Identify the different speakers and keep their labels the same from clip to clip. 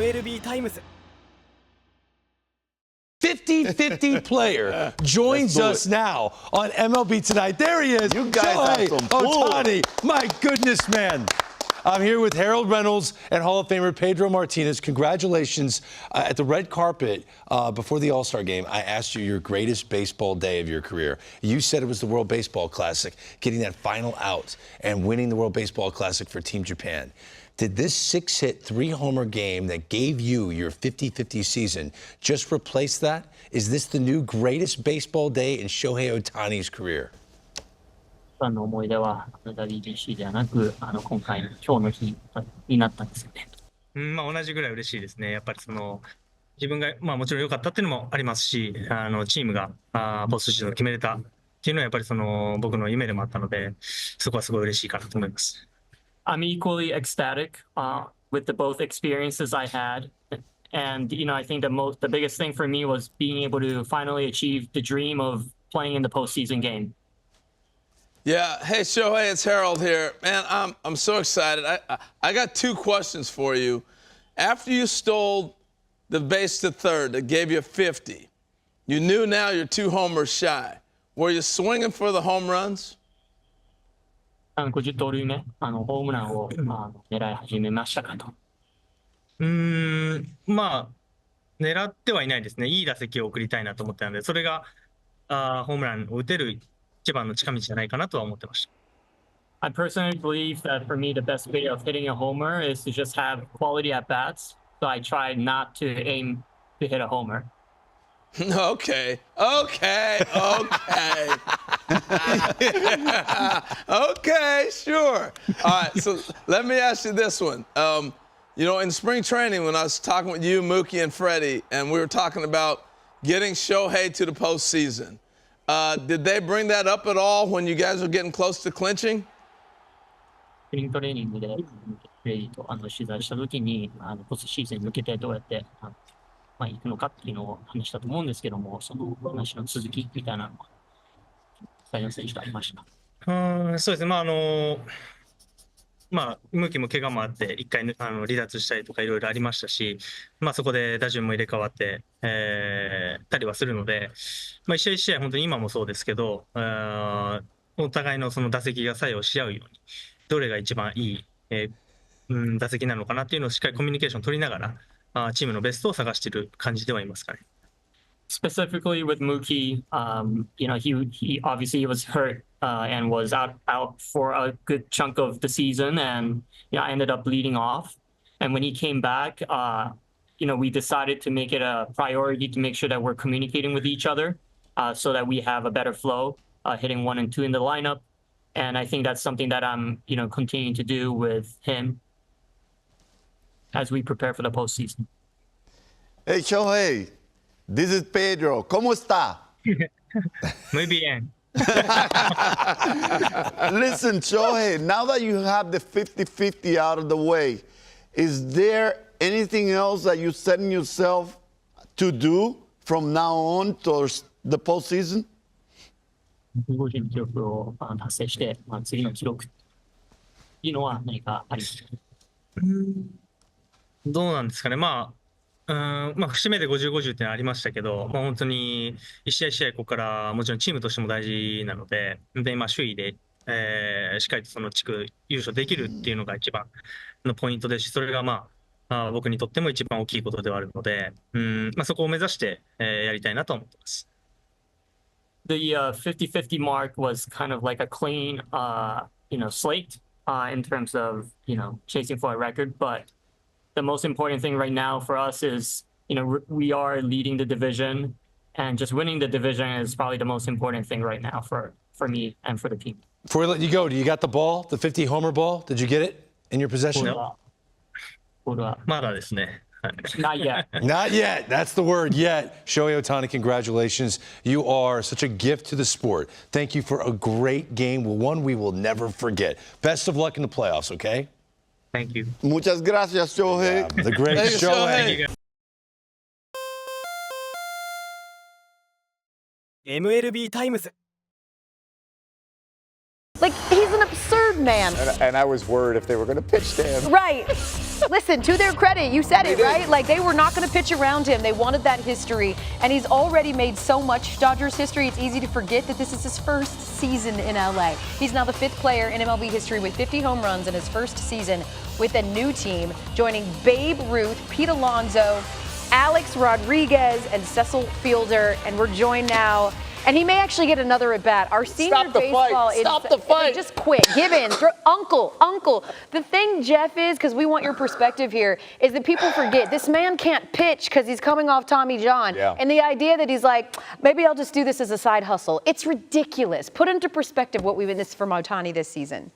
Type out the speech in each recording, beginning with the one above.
Speaker 1: MLB タイムズ
Speaker 2: 50-50 player joins us now on MLB Tonight. There he is.
Speaker 3: You guys have some pull.
Speaker 2: Ohtani. My goodness, man. I'm here with Harold Reynolds and Hall of Famer Pedro Martinez. Congratulations. At the red carpet before the All-Star game, I asked you your greatest baseball day of your career. You said it was the World Baseball Classic, getting that final out and winning the World Baseball Classic for Team Japan. Did this 6-hit, 3-homer game that gave you your 50-50 season just replace that? Is this the new greatest baseball day in Shohei Ohtani's career?
Speaker 4: の思い出は WBC ではなく、今回の今日の日になったんですよね。
Speaker 5: 同じぐらい嬉しいですね。やっぱり自分がもちろん良かったっていうのもありますし、チームがポストシーズンを決めれたっていうのはやっぱり僕の夢でもあったので、そこはすごい嬉しいかなと思います。
Speaker 4: I'm equally ecstatic with the both experiences I had. And, I think the biggest thing for me was being able to finally achieve the dream of playing in the postseason game.
Speaker 6: Yeah. Hey, Shohei, it's Harold here. Man, I'm so excited. I got two questions for you. After you stole the base to third that gave you 50, you knew now you're 2 homers shy. Were you swinging for the home runs?
Speaker 4: 50盗塁目、ホームランを狙い始めましたかと。
Speaker 5: 狙ってはいないですね。いい打席を送りたいなと思ってたので、それがホームランを打てる一番の近道じゃないかなとは思ってました。
Speaker 4: I personally believe that for me the best way of hitting a homer is to just have quality at bats. So I try not to aim to hit a homer.
Speaker 6: Okay. Okay, sure. All right, so let me ask you this one. In spring training, when I was talking with you, Mookie, and Freddie, and we were talking about getting Shohei to the postseason, did they bring that up at all when you guys were getting close to clinching?
Speaker 4: スプリングトレーニングでフレディと取材したときにポストシーズンに向けてどうやって行くのかっていうのを話したと思うんですけども、その話の続きみたいなのが最後の選手とありました。
Speaker 5: そうですね。ムーキも怪我もあって一回離脱したりとかいろいろありましたし、そこで打順も入れ替わってたりはするので、一試合一試合本当に今もそうですけど、お互いのその打席が作用し合うように、どれが一番いい、打席なのかなっていうのをしっかりコミュニケーション取りながら、チームのベストを探している感じではいますかね。
Speaker 4: Specifically with Mookie, he obviously was hurt and was out for a good chunk of the season, and I ended up leading off. And when he came back, we decided to make it a priority to make sure that we're communicating with each other, so that we have a better flow, hitting 1 and 2 in the lineup. And I think that's something that I'm, continuing to do with him as we prepare for the postseason.
Speaker 3: Hey, Shohei, this is Pedro. ¿Cómo está?
Speaker 5: Muy bien.
Speaker 3: Listen, Shohei, now that you have the 50-50 out of the way, is there anything else that you're setting yourself to do from now on towards the postseason?
Speaker 4: 50の記録を達成して、次の記録っていうのは何かありますか？
Speaker 5: どうなんですかね。節目で50、50ってのはありましたけど、本当に一試合一試合ここからもちろんチームとしても大事なので、首位で、しっかりとその地区優勝できるっていうのが一番のポイントですし、それが僕にとっても一番大きいことではあるので、そこを目指して、やりたいなと思ってます。
Speaker 4: The 50-50 mark was kind of like a clean, slate in terms of, chasing for a record. But the most important thing right now for us is, we are leading the division, and just winning the division is probably the most important thing right now for me and for the team.
Speaker 2: Before we let you go, do you got the ball, the 50-homer ball? Did you get it in your possession?
Speaker 5: まだですね。
Speaker 4: Not yet.
Speaker 2: Not yet. That's the word, yet. Shohei Ohtani, congratulations. You are such a gift to the sport. Thank you for a great game, one we will never forget. Best of luck in the playoffs, okay?
Speaker 5: Thank you.
Speaker 3: Muchas gracias, Shohei.
Speaker 2: Yeah, the great Shohei.
Speaker 1: MLB タイムズ
Speaker 7: Like, he's an absurd
Speaker 1: man.
Speaker 7: And I was worried if they were going to pitch to him.
Speaker 1: Right. Listen, to their credit, you said it, right? Like, they were not going to pitch around him. They wanted that history, and he's already made so much Dodgers history, it's easy to forget that this is his first season in LA. He's now the 5th player in MLB history with 50 home runs in his first season with a new team, joining Babe Ruth, Pete Alonso, Alex Rodriguez, and Cecil Fielder, and we're joined now. And he may actually get another at bat. Our senior baseball is
Speaker 7: Stop the fight.
Speaker 1: Just quit. Give in. Uncle. The thing, Jeff, is because we want your perspective here, is that people forget this man can't pitch because he's coming off Tommy John.
Speaker 7: Yeah.
Speaker 1: And the idea that he's like, maybe I'll just do this as a side hustle. It's ridiculous. Put into perspective what we've witnessed from Ohtani this season.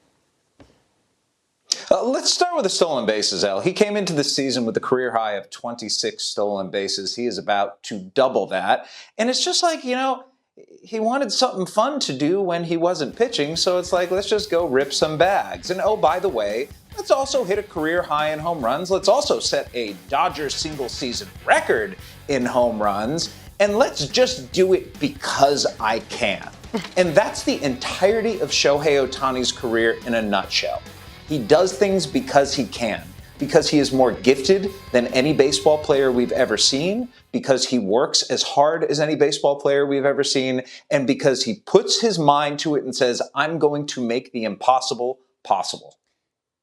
Speaker 8: Let's start with the stolen bases, El. He came into the season with a career high of 26 stolen bases. He is about to double that. And it's just like, he wanted something fun to do when he wasn't pitching, so it's like, let's just go rip some bags. And oh, by the way, let's also hit a career high in home runs. Let's also set a Dodgers single-season record in home runs. And let's just do it because I can. And that's the entirety of Shohei Ohtani's career in a nutshell. He does things because he can. Because he is more gifted than any baseball player we've ever seen, because he works as hard as any baseball player we've ever seen, and because he puts his mind to it and says, I'm going to make the impossible possible.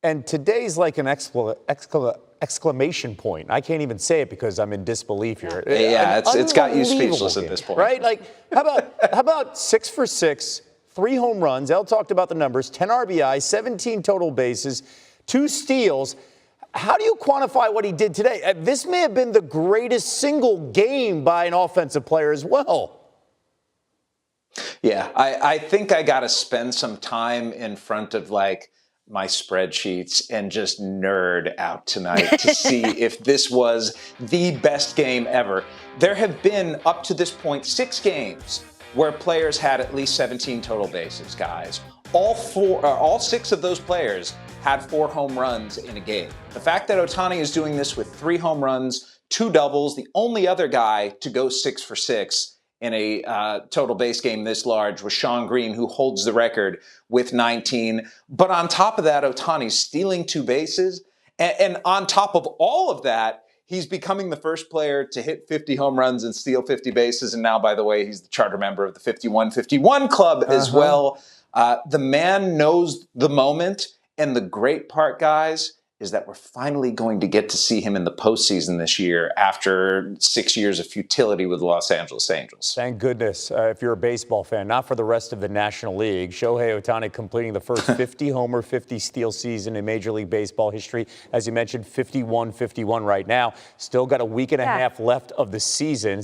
Speaker 7: And today's like an exclamation point. I can't even say it because I'm in disbelief here.
Speaker 8: Yeah, it's got you speechless at this point.
Speaker 7: Right? Like, how about 6 for 6, 3 home runs? El talked about the numbers, 10 RBI, 17 total bases, 2 steals. How do you quantify what he did today? This may have been the greatest single game by an offensive player as well.
Speaker 8: Yeah, I think I got to spend some time in front of like my spreadsheets and just nerd out tonight to see if this was the best game ever. There have been up to this point 6 games where players had at least 17 total bases, guys. All 6 of those players had 4 home runs in a game. The fact that Ohtani is doing this with 3 home runs, 2 doubles, the only other guy to go 6 for 6 in a total base game this large was Shawn Green, who holds the record with 19. But on top of that, Ohtani's stealing 2 bases. And on top of all of that, he's becoming the first player to hit 50 home runs and steal 50 bases. And now, by the way, he's the charter member of the 51-51 club as well. The man knows the moment. And the great part, guys, is that we're finally going to get to see him in the postseason this year after 6 years of futility with the Los Angeles Angels.
Speaker 7: Thank goodness, if you're a baseball fan, not for the rest of the National League. Shohei Ohtani completing the first 50-homer, 50-steal season in Major League Baseball history. As you mentioned, 51-51 right now. Still got a week and a half left of the season.